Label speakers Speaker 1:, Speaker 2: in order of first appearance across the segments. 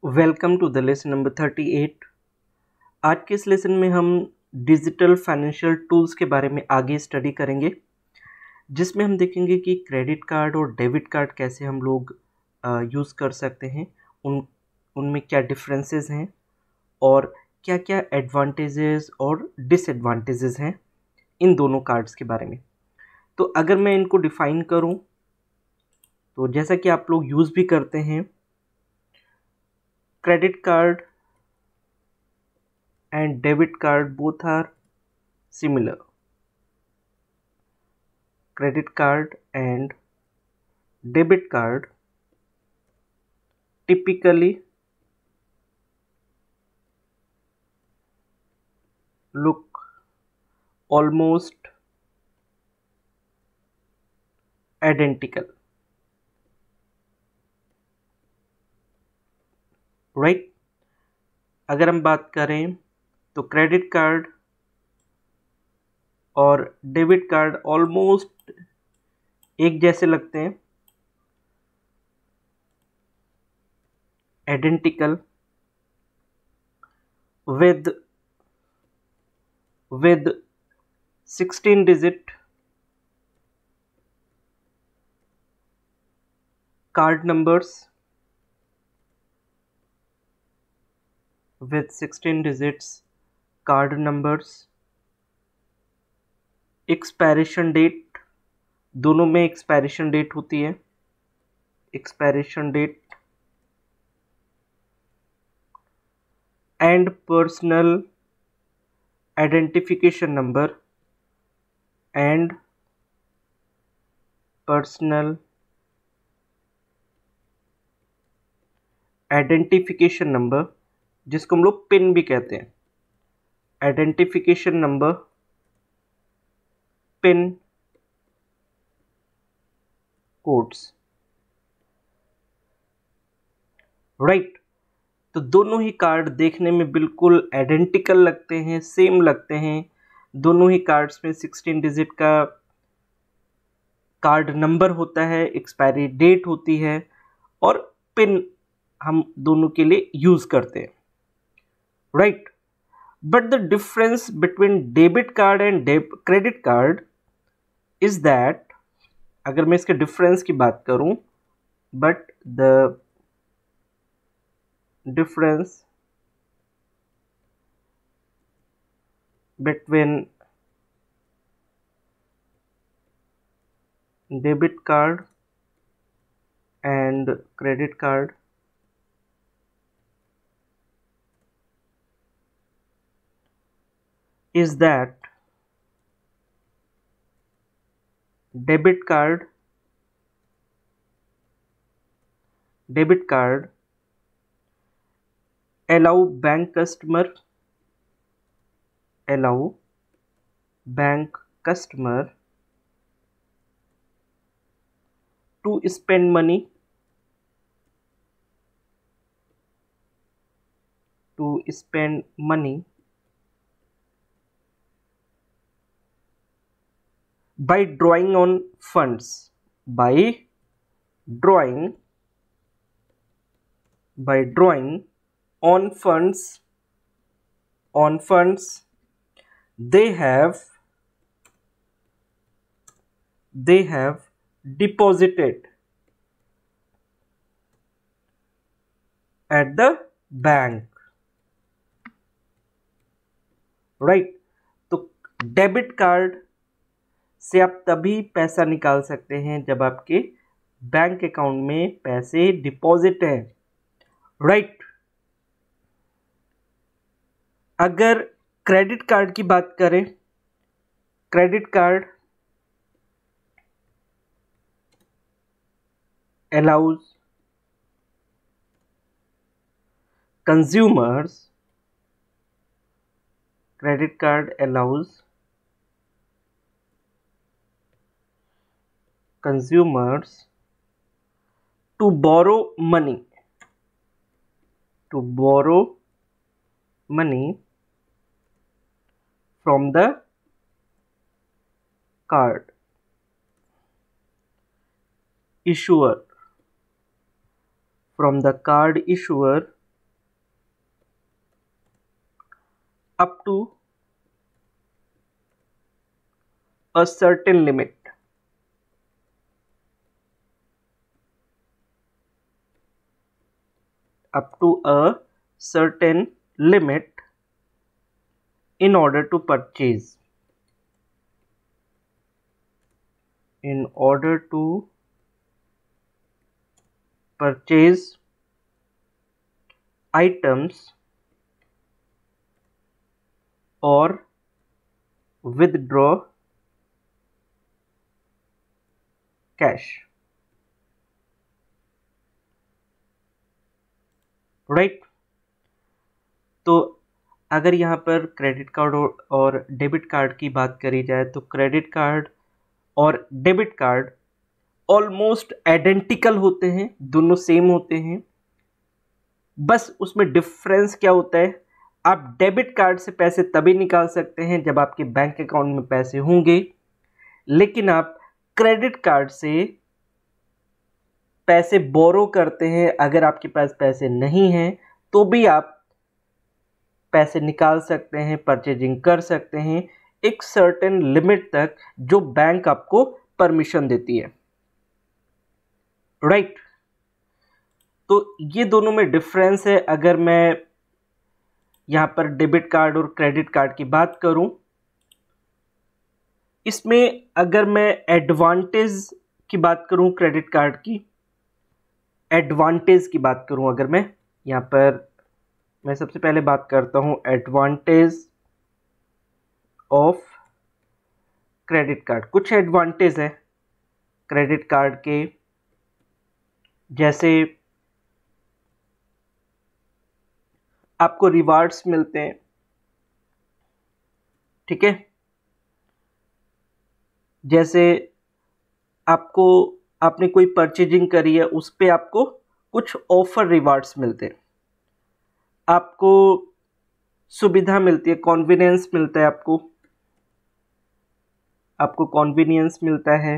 Speaker 1: Welcome to the lesson number 38। आज के इस लेसन में हम डिजिटल फाइनेंशियल टूल्स के बारे में आगे स्टडी करेंगे, जिसमें हम देखेंगे कि क्रेडिट कार्ड और डेबिट कार्ड कैसे हम लोग यूज़ कर सकते हैं, उनमें क्या डिफरेंसेस हैं और क्या क्या एडवांटेजेस और डिसएडवांटेजेस हैं इन दोनों कार्ड्स के बारे में। तो अगर मैं इनको डिफ़ाइन करूं, तो जैसा कि आप लोग यूज़ भी करते हैं, credit card and debit card both are similar. Credit card and debit card typically look almost identical, right? अगर हम बात करें तो क्रेडिट कार्ड और डेबिट कार्ड ऑलमोस्ट एक जैसे लगते हैं, identical, with 16 digit card numbers, with 16 digits card numbers, expiration date, दोनों में एक्सपायरेशन डेट होती है, expiration date, and personal identification number, and personal identification number, जिसको हम लोग पिन भी कहते हैं, identification number, pin codes, right. तो दोनों ही कार्ड देखने में बिल्कुल आइडेंटिकल लगते हैं, सेम लगते हैं। दोनों ही कार्ड्स में 16 डिजिट का कार्ड नंबर होता है, एक्सपायरी डेट होती है और पिन हम दोनों के लिए यूज करते हैं, right. But the difference between debit card and credit card is that, अगर मैं इसके डिफरेंस की बात करूं, but the difference between debit card and credit card is that debit card allow bank customer to spend money by drawing on funds, on funds they have deposited at the bank, right। तो debit card से आप तभी पैसा निकाल सकते हैं जब आपके बैंक अकाउंट में पैसे डिपॉजिट हैं, राइट। अगर क्रेडिट कार्ड की बात करें, credit card allows consumers to borrow money from the card issuer up to a certain limit. Up to a certain limit in order to purchase. In order to purchase items or withdraw cash. Right तो अगर यहाँ पर credit card और debit card की बात करी जाए तो क्रेडिट कार्ड और डेबिट कार्ड ऑलमोस्ट आइडेंटिकल होते हैं, दोनों सेम होते हैं। बस उसमें डिफरेंस क्या होता है, आप डेबिट कार्ड से पैसे तभी निकाल सकते हैं जब आपके बैंक अकाउंट में पैसे होंगे, लेकिन आप क्रेडिट कार्ड से पैसे बोरो करते हैं। अगर आपके पास पैसे नहीं हैं तो भी आप पैसे निकाल सकते हैं, परचेजिंग कर सकते हैं एक सर्टेन लिमिट तक जो बैंक आपको परमिशन देती है। राइट तो ये दोनों में डिफरेंस है। अगर मैं यहाँ पर डेबिट कार्ड और क्रेडिट कार्ड की बात करूं, इसमें अगर मैं एडवांटेज की बात करूं, क्रेडिट कार्ड की एडवांटेज की बात करूं, अगर मैं यहाँ पर मैं सबसे पहले बात करता हूं एडवांटेज ऑफ क्रेडिट कार्ड। कुछ एडवांटेज है क्रेडिट कार्ड के, जैसे आपको रिवार्ड्स मिलते हैं, ठीक है। जैसे आपने कोई परचेजिंग करी है, उस पे आपको कुछ ऑफर रिवार्ड्स मिलते हैं, आपको सुविधा मिलती है, कॉन्वीनियंस मिलता है, आपको कॉन्वीनियंस मिलता है।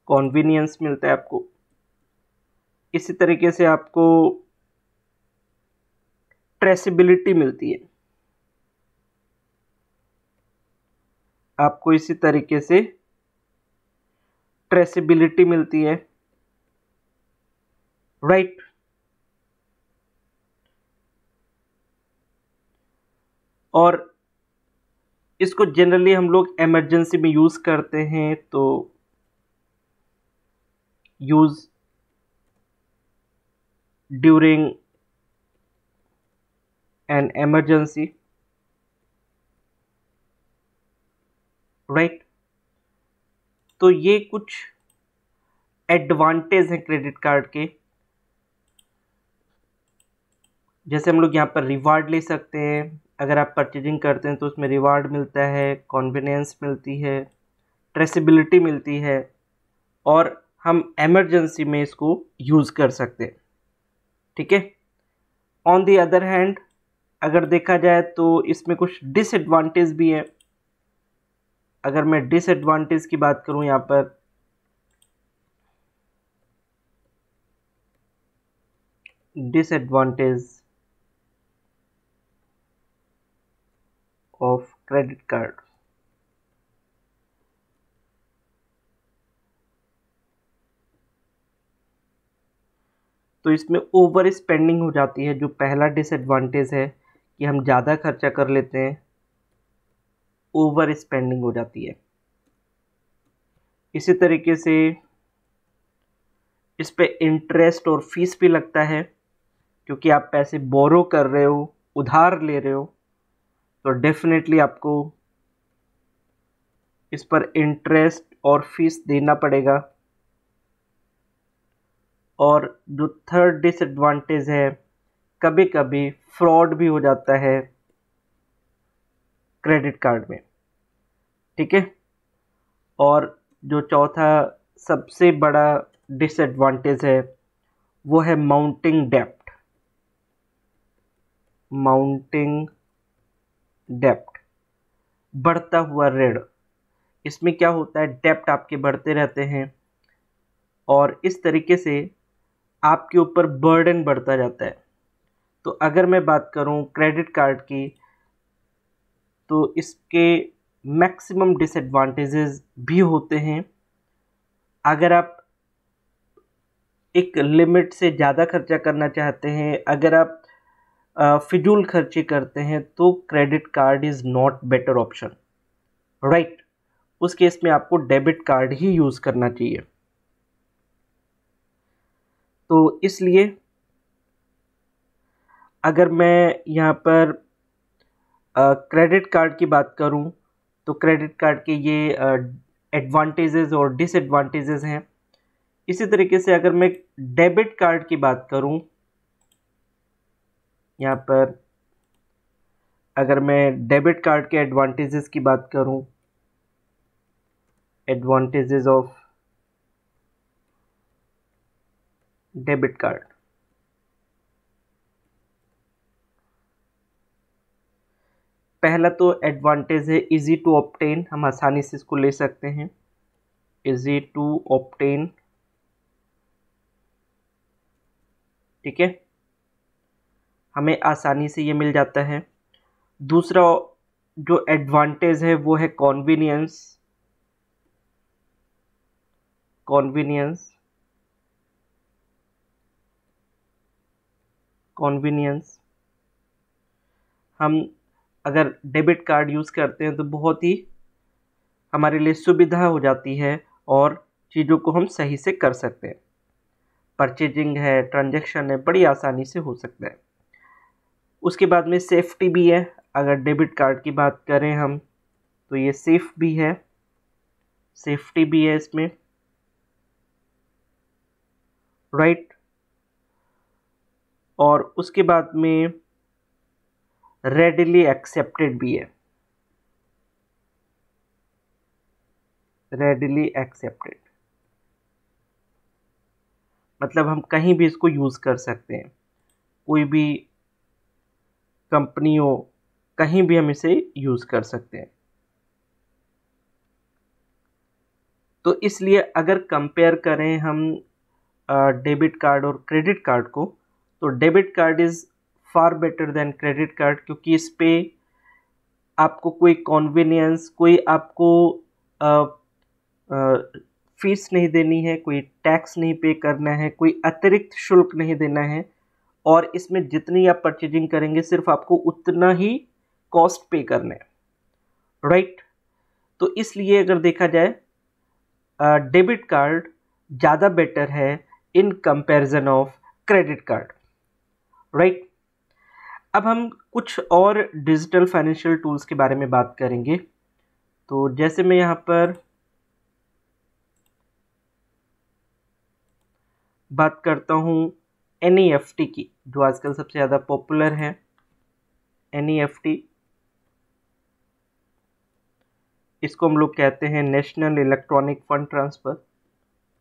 Speaker 1: कॉन्वीनियंस मिलता है आपको। इसी तरीके से आपको ट्रेसेबिलिटी मिलती है, आपको इसी तरीके से ट्रेसेबिलिटी मिलती है। राइट और इसको जनरली हम लोग इमरजेंसी में यूज करते हैं, तो use during an emergency. Right तो ये कुछ एडवांटेज हैं क्रेडिट कार्ड के। जैसे हम लोग यहाँ पर रिवार्ड ले सकते हैं, अगर आप परचेजिंग करते हैं तो उसमें रिवार्ड मिलता है, कॉन्वीनियंस मिलती है, ट्रेसेबिलिटी मिलती है, और हम इमरजेंसी में इसको यूज़ कर सकते हैं, ठीक है। ऑन द अदर हैंड अगर देखा जाए तो इसमें कुछ डिसएडवांटेज भी है। अगर मैं डिसएडवांटेज की बात करूं, यहाँ पर डिसएडवांटेज ऑफ क्रेडिट कार्ड, तो इसमें ओवर स्पेंडिंग हो जाती है। जो पहला डिसएडवांटेज है कि हम ज़्यादा खर्चा कर लेते हैं, ओवर स्पेंडिंग हो जाती है। इसी तरीके से इस पे इंटरेस्ट और फीस भी लगता है, क्योंकि आप पैसे बोरो कर रहे हो, उधार ले रहे हो, तो डेफिनेटली आपको इस पर इंटरेस्ट और फीस देना पड़ेगा। और जो थर्ड डिसएडवांटेज है, कभी कभी फ्रॉड भी हो जाता है क्रेडिट कार्ड में, ठीक है। और जो चौथा सबसे बड़ा डिसएडवांटेज है वो है माउंटिंग डेप्ट। माउंटिंग डेप्ट, बढ़ता हुआ ऋण। इसमें क्या होता है, डेप्ट आपके बढ़ते रहते हैं और इस तरीके से आपके ऊपर बर्डन बढ़ता जाता है। तो अगर मैं बात करूं क्रेडिट कार्ड की, तो इसके मैक्सिमम डिसएडवांटेजेस भी होते हैं। अगर आप एक लिमिट से ज़्यादा खर्चा करना चाहते हैं, अगर आप फिजूल खर्चे करते हैं, तो credit card is not better option, right. उस केस में आपको डेबिट कार्ड ही यूज़ करना चाहिए। तो इसलिए अगर मैं यहाँ पर क्रेडिट कार्ड की बात करूँ, तो क्रेडिट कार्ड के ये एडवांटेजेस और डिसएडवांटेजेस हैं। इसी तरीके से अगर मैं डेबिट कार्ड की बात करूँ, यहाँ पर अगर मैं डेबिट कार्ड के एडवांटेजेस की बात करूँ, एडवांटेजेस ऑफ डेबिट कार्ड, पहला तो एडवांटेज है इजी टू ऑब्टेन, हम आसानी से इसको ले सकते हैं, इजी टू ऑब्टेन, ठीक है, हमें आसानी से ये मिल जाता है। दूसरा जो एडवांटेज है वो है कॉन्वीनियंस, कॉन्वीनियंस, कॉन्वीनियंस। हम अगर डेबिट कार्ड यूज़ करते हैं तो बहुत ही हमारे लिए सुविधा हो जाती है और चीज़ों को हम सही से कर सकते हैं। परचेजिंग है, ट्रांजैक्शन है, बड़ी आसानी से हो सकता है। उसके बाद में सेफ्टी भी है। अगर डेबिट कार्ड की बात करें हम, तो ये सेफ भी है, सेफ्टी भी है इसमें, राइट। और उसके बाद में रेडिली एक्सेप्टेड भी है, रेडिली एक्सेप्टेड, मतलब हम कहीं भी इसको यूज़ कर सकते हैं, कोई भी कंपनी हो, कहीं भी हम इसे यूज़ कर सकते हैं। तो इसलिए अगर कंपेयर करें हम डेबिट कार्ड और क्रेडिट कार्ड को, तो debit card is far better than credit card, क्योंकि इस पे आपको कोई कॉन्वीनियंस, कोई आपको फीस नहीं देनी है, कोई टैक्स नहीं पे करना है, कोई अतिरिक्त शुल्क नहीं देना है, और इसमें जितनी आप परचेजिंग करेंगे सिर्फ आपको उतना ही कॉस्ट पे करना है, राइट। तो इसलिए अगर देखा जाए डेबिट कार्ड ज़्यादा बेटर है in comparison of credit card, right. अब हम कुछ और डिजिटल फाइनेंशियल टूल्स के बारे में बात करेंगे। तो जैसे मैं यहाँ पर बात करता हूँ NEFT की, जो आजकल सबसे ज़्यादा पॉपुलर है। NEFT, इसको हम लोग कहते हैं national electronic fund transfer,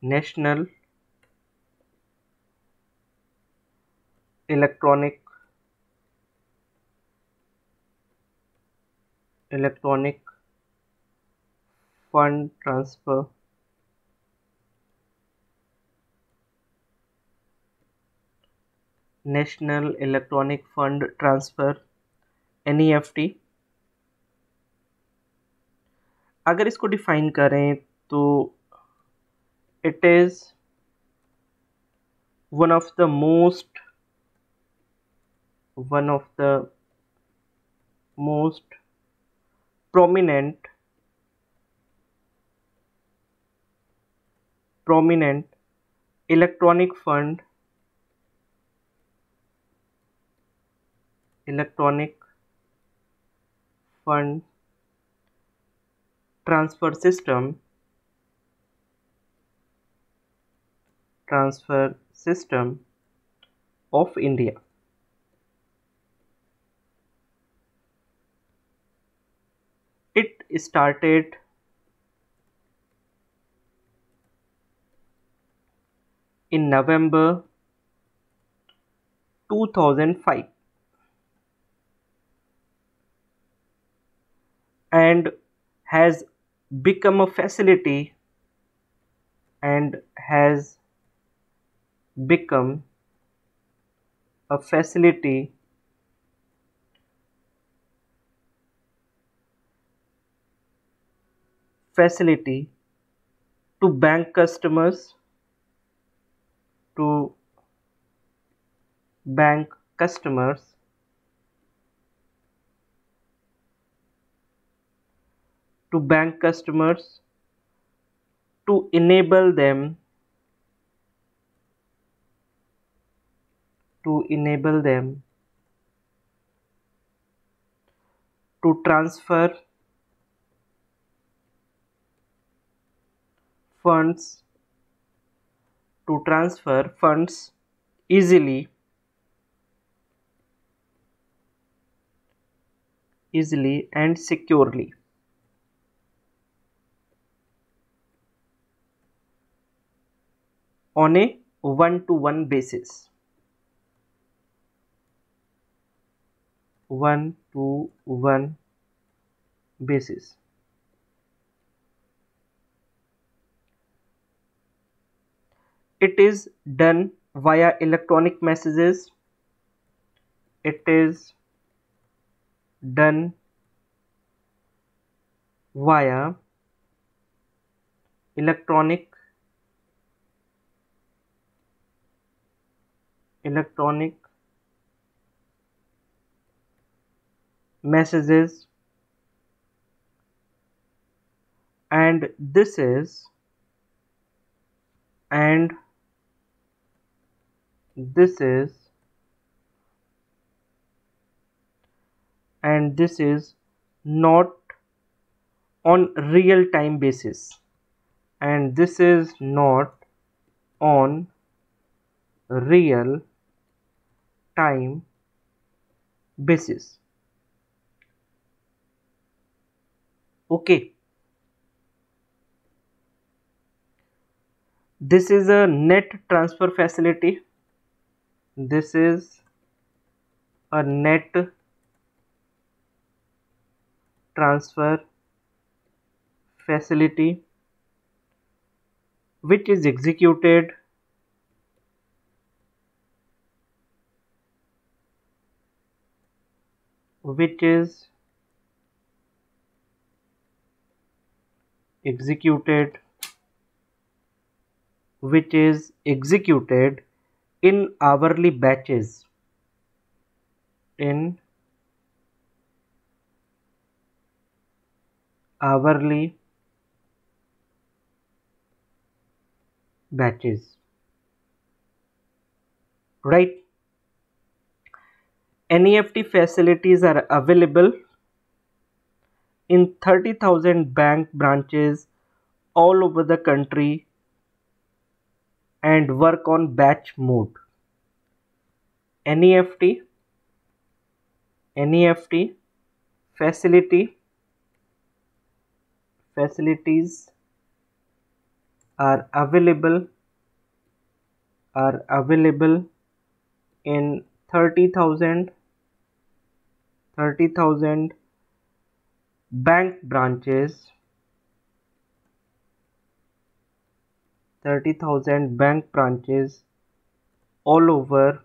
Speaker 1: national electronic fund transfer, national electronic fund transfer, NEFT। अगर इसको डिफाइन करें तो it is one of the most prominent electronic fund transfer system of India. It started in November 2005 and has become a facility and has become a facility to to bank customers to bank customers to enable them to funds transfer funds easily and securely on a one-to-one basis. One-to-one basis. It is done via electronic messages. It is done via electronic messages, and this is not on real time basis, and this is not on real time basis. Okay, this is a net transfer facility. This is a net transfer facility which is executed in hourly batches. Right? NEFT facilities are available in 30,000 bank branches all over the country and work on batch mode. NEFT facilities are available in 30,000 bank branches all over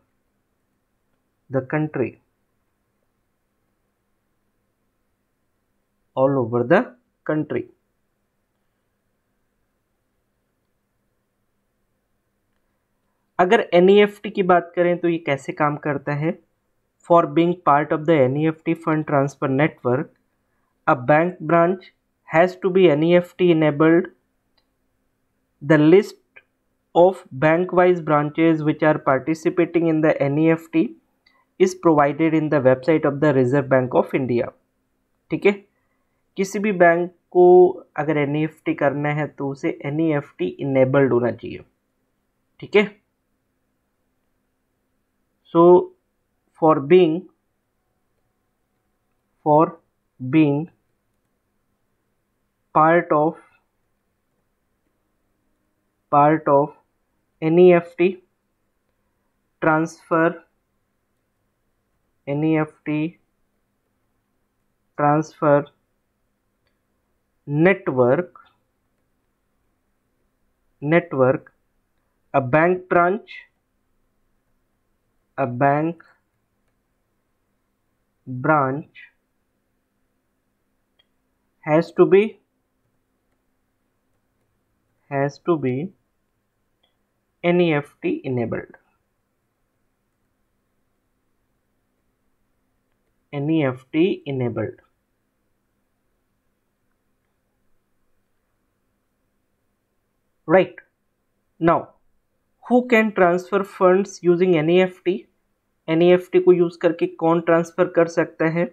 Speaker 1: the country. अगर NEFT की बात करें तो ये कैसे काम करता है? For being part of the NEFT fund transfer network, a bank branch has to be NEFT enabled. The list of bank-wise branches which are participating in the NEFT is provided in the website of the Reserve Bank of India. ठीक है, किसी भी bank को अगर NEFT करना है तो उसे NEFT enabled होना चाहिए. ठीक है, so for being part of NEFT transfer network, a bank branch a bank branch has to be NEFT enabled. NEFT enabled. Right. Now, who can transfer funds using NEFT? NEFT को use करके कौन transfer कर सकता है?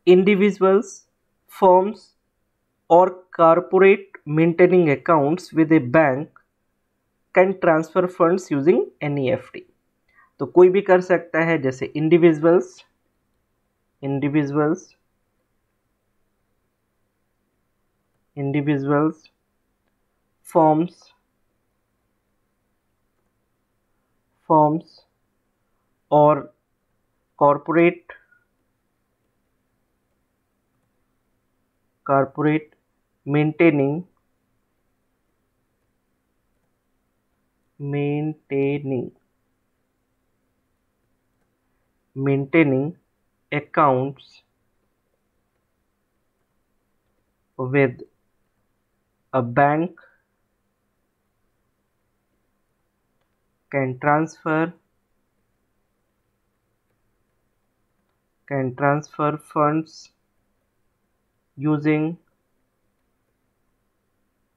Speaker 1: Individuals, firms or corporate maintaining accounts with a bank can transfer funds using NEFT. तो कोई भी कर सकता है, जैसे individuals, firms or corporate maintaining accounts with a bank can transfer funds using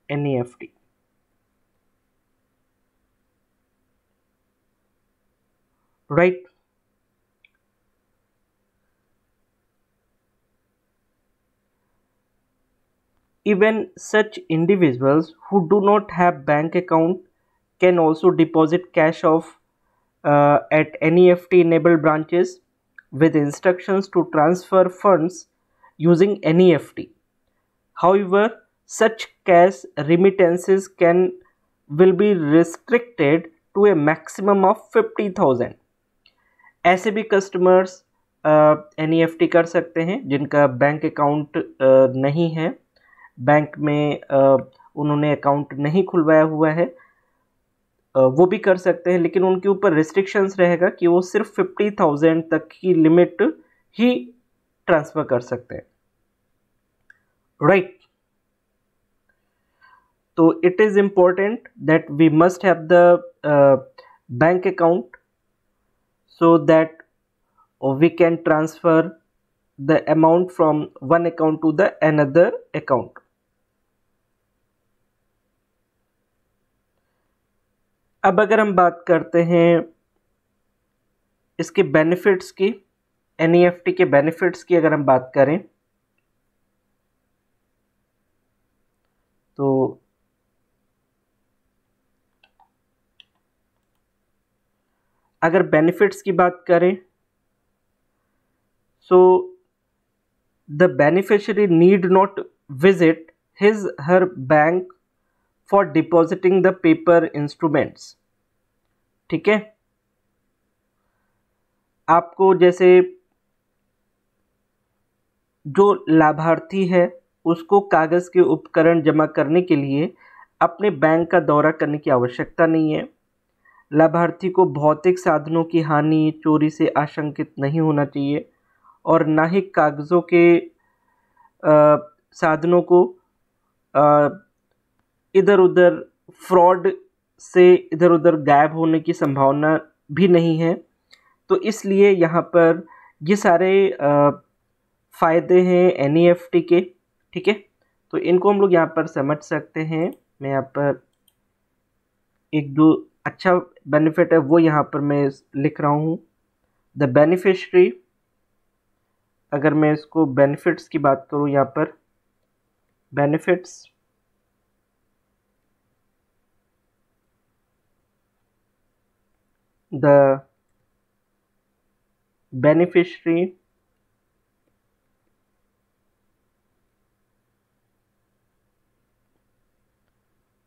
Speaker 1: NEFT. Right. Even such individuals who do not have bank account can also deposit cash at NEFT enabled branches with instructions to transfer funds using NEFT. However, such cash remittances will be restricted to a maximum of 50,000. ऐसे भी customers NEFT कर सकते हैं जिनका bank account नहीं है, bank में उन्होंने अकाउंट नहीं खुलवाया हुआ है, वो भी कर सकते हैं, लेकिन उनके ऊपर रिस्ट्रिक्शंस रहेगा कि वो सिर्फ 50,000 तक की लिमिट ही ट्रांसफ़र कर सकते हैं. राइट. तो it is important that we must have the bank account so that we can transfer the amount from one account to the another account. अब अगर हम बात करते हैं इसके बेनिफिट्स की, NEFT के बेनिफिट्स की अगर हम बात करें तो अगर बेनिफिट्स की बात करें so the beneficiary need not visit his her bank for depositing the paper instruments. ठीक है, आपको जैसे जो लाभार्थी है उसको कागज़ के उपकरण जमा करने के लिए अपने बैंक का दौरा करने की आवश्यकता नहीं है. लाभार्थी को भौतिक साधनों की हानि, चोरी से आशंकित नहीं होना चाहिए और ना ही कागज़ों के साधनों को इधर उधर फ्रॉड से इधर उधर गायब होने की संभावना भी नहीं है. तो इसलिए यहाँ पर ये सारे फ़ायदे हैं NEFT के. ठीक है, तो इनको हम लोग यहाँ पर समझ सकते हैं. मैं यहाँ पर एक जो अच्छा बेनिफिट है वो यहाँ पर मैं लिख रहा हूँ. द बेनिफिशरी, अगर मैं इसको बेनिफिट्स की बात करूँ, यहाँ पर benefits the beneficiary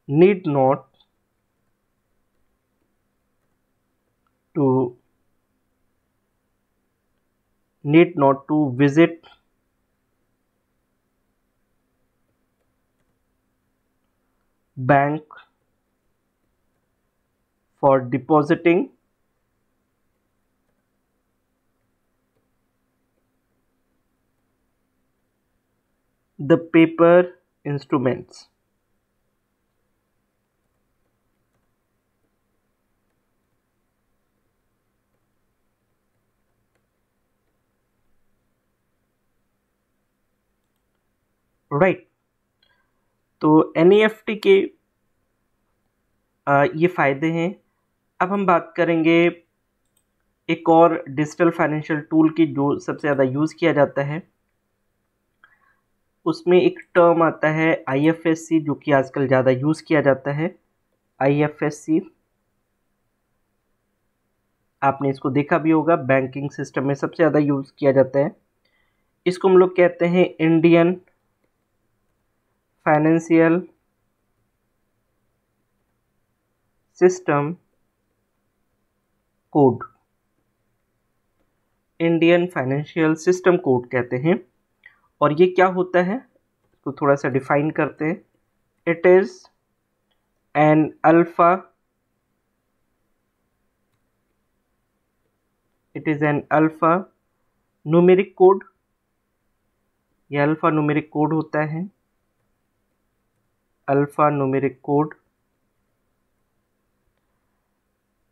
Speaker 1: need not to visit bank for depositing the paper instruments. Right, तो NEFT के ये फायदे हैं। अब हम बात करेंगे एक और डिजिटल फाइनेंशियल टूल की जो सबसे ज़्यादा यूज़ किया जाता है। उसमें एक टर्म आता है IFSC, जो कि आजकल ज़्यादा यूज़ किया जाता है। IFSC आपने इसको देखा भी होगा, बैंकिंग सिस्टम में सबसे ज़्यादा यूज़ किया जाता है। इसको हम लोग कहते हैं Indian financial system code. Indian financial system code कहते हैं। और ये क्या होता है, तो थोड़ा सा डिफाइन करते हैं। It is an alpha numeric code. ये अल्फा न्यूमेरिक कोड होता है, alpha numeric code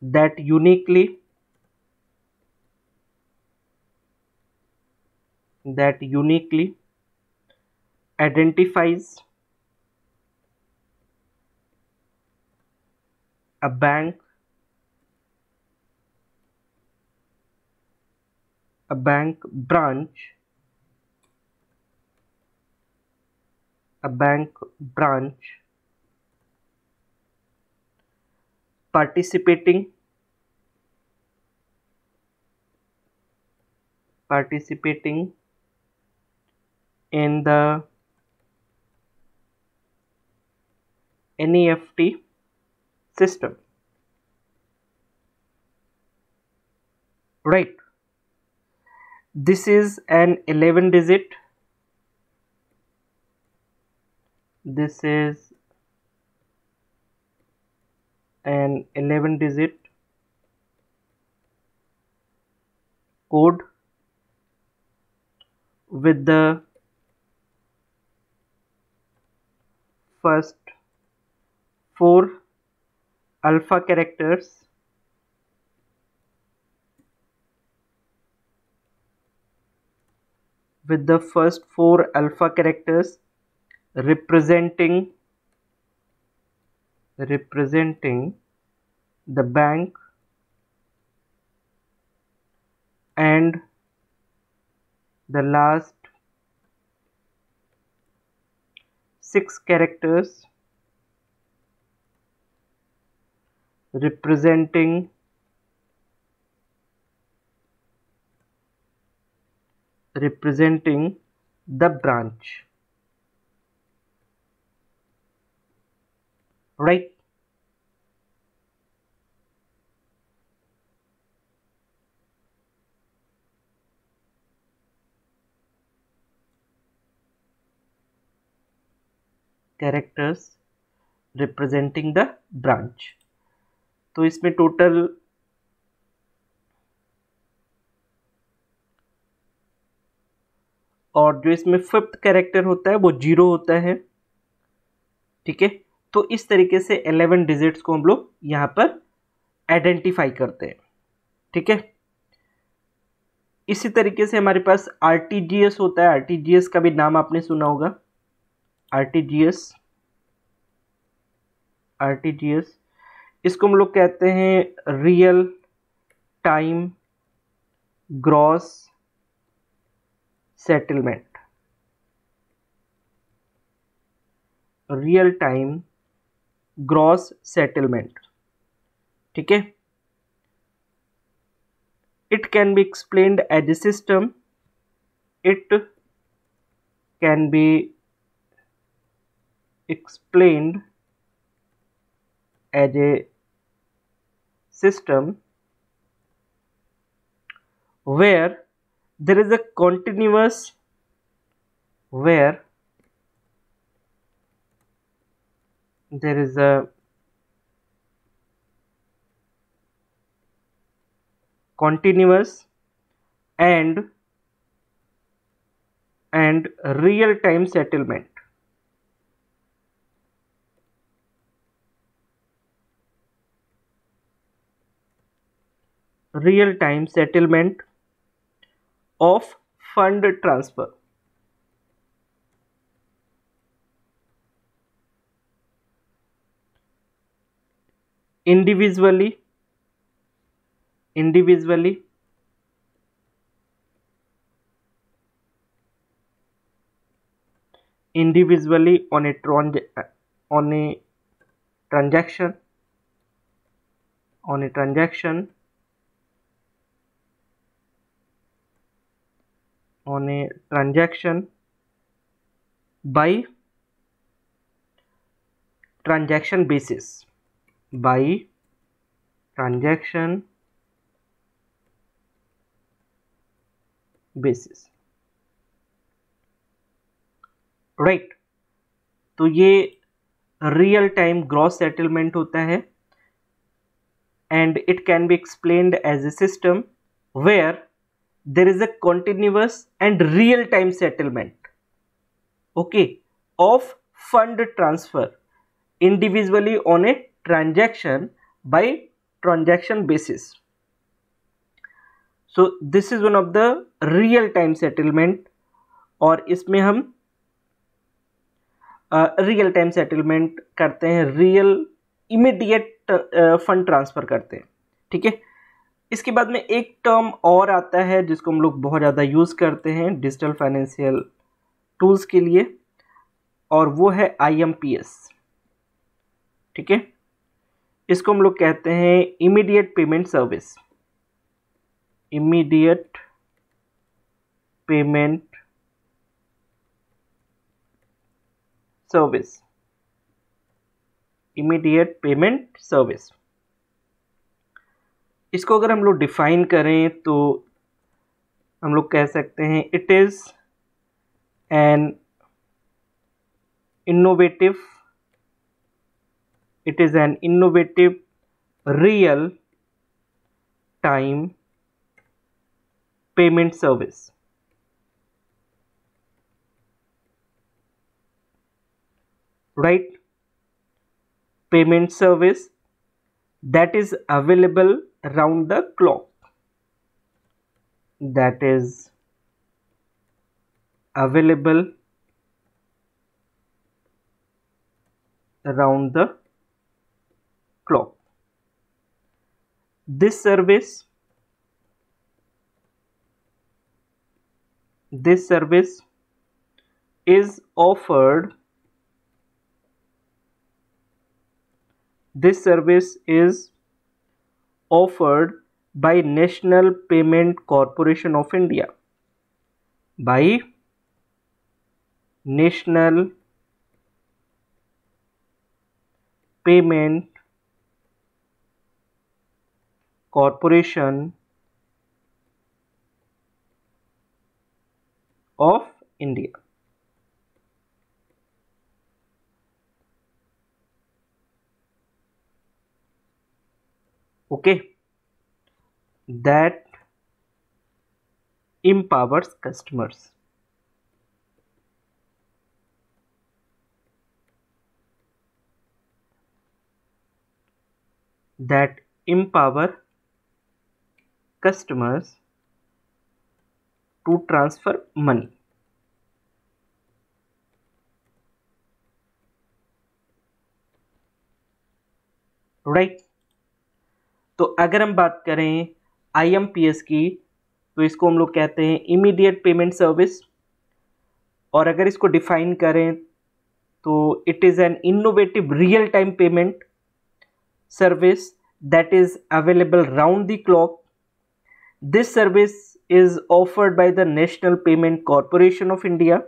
Speaker 1: that uniquely identifies a bank branch participating in the NEFT system. Right. This is an 11 digit. This is an 11 digit code with the first 4 alpha characters representing the bank and the last 6 characters representing the branch. Right. Characters representing the branch. तो इसमें total और जो इसमें fifth character होता है वो 0 होता है। ठीक है, तो इस तरीके से 11 डिजिट्स को हम लोग यहाँ पर आइडेंटिफाई करते हैं। ठीक है, इसी तरीके से हमारे पास RTGS होता है। RTGS का भी नाम आपने सुना होगा। RTGS इसको हम लोग कहते हैं real time gross settlement. Real time gross settlement. ठीक है, it can be explained as a system. It can be explained as a system where there is a continuous and and real time settlement. Real time settlement of fund transfer. Individually on a transaction by transaction basis. Right, तो ये real time gross settlement होता है and it can be explained as a system where there is a continuous and real time settlement, okay, of fund transfer individually on a transaction by transaction basis. So this is one of the real time settlement, और इसमें हम real time settlement करते हैं, real immediate fund transfer करते हैं, ठीक है। इसके बाद में एक टर्म और आता है जिसको हम लोग बहुत ज़्यादा यूज़ करते हैं डिजिटल फाइनेंशियल टूल्स के लिए, और वो है IMPS, ठीक है। इसको हम लोग कहते हैं immediate payment service. Immediate payment service, immediate payment service. इसको अगर हम लोग डिफाइन करें तो हम लोग कह सकते हैं it is an innovative real time payment service. right, payment service that is available round the clock, that is available around the clock. This service is offered by National Payment Corporation of India, by National Payment Corporation of India. Okay, that empowers customers. That empower customers to transfer money. Right? तो अगर हम बात करें IMPS की तो इसको हम लोग कहते हैं इमीडिएट पेमेंट सर्विस, और अगर इसको डिफाइन करें तो it is an innovative real time payment service that is available round the clock. This service is offered by the National Payment Corporation of India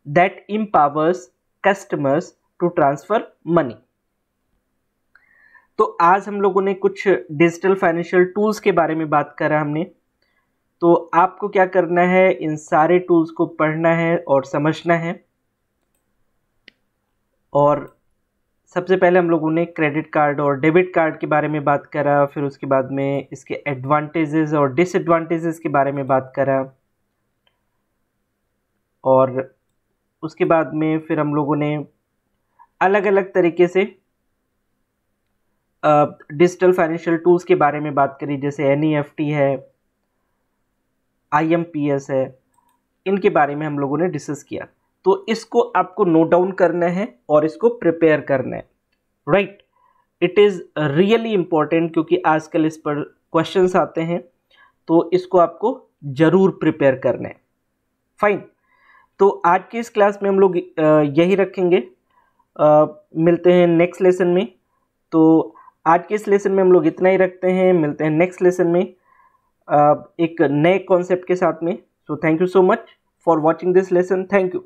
Speaker 1: that empowers customers to transfer money. तो आज हम लोगों ने कुछ digital financial tools के बारे में बात करा हमने. तो आपको क्या करना है, इन सारे टूल्स को पढ़ना है और समझना है. और सबसे पहले हम लोगों ने क्रेडिट कार्ड और डेबिट कार्ड के बारे में बात करा, फिर उसके बाद में इसके एडवांटेजेस और डिसएडवांटेजेस के बारे में बात करा. और उसके बाद में फिर हम लोगों ने अलग अलग तरीके से डिजिटल फाइनेंशियल टूल्स के बारे में बात करी, जैसे NEFT है, IMPS है, इनके बारे में हम लोगों ने डिस्कस किया। तो इसको आपको नोट डाउन करना है और इसको प्रिपेयर करना है, right. It is really important, क्योंकि आजकल इस पर क्वेश्चंस आते हैं, तो इसको आपको ज़रूर प्रिपेयर करना है। फाइन, तो आज की इस क्लास में हम लोग यही रखेंगे। मिलते हैं नेक्स्ट लेसन में। तो आज के इस लेसन में हम लोग इतना ही रखते हैं, मिलते हैं नेक्स्ट लेसन में एक नए कॉन्सेप्ट के साथ में। So thank you so much for watching this lesson. Thank you.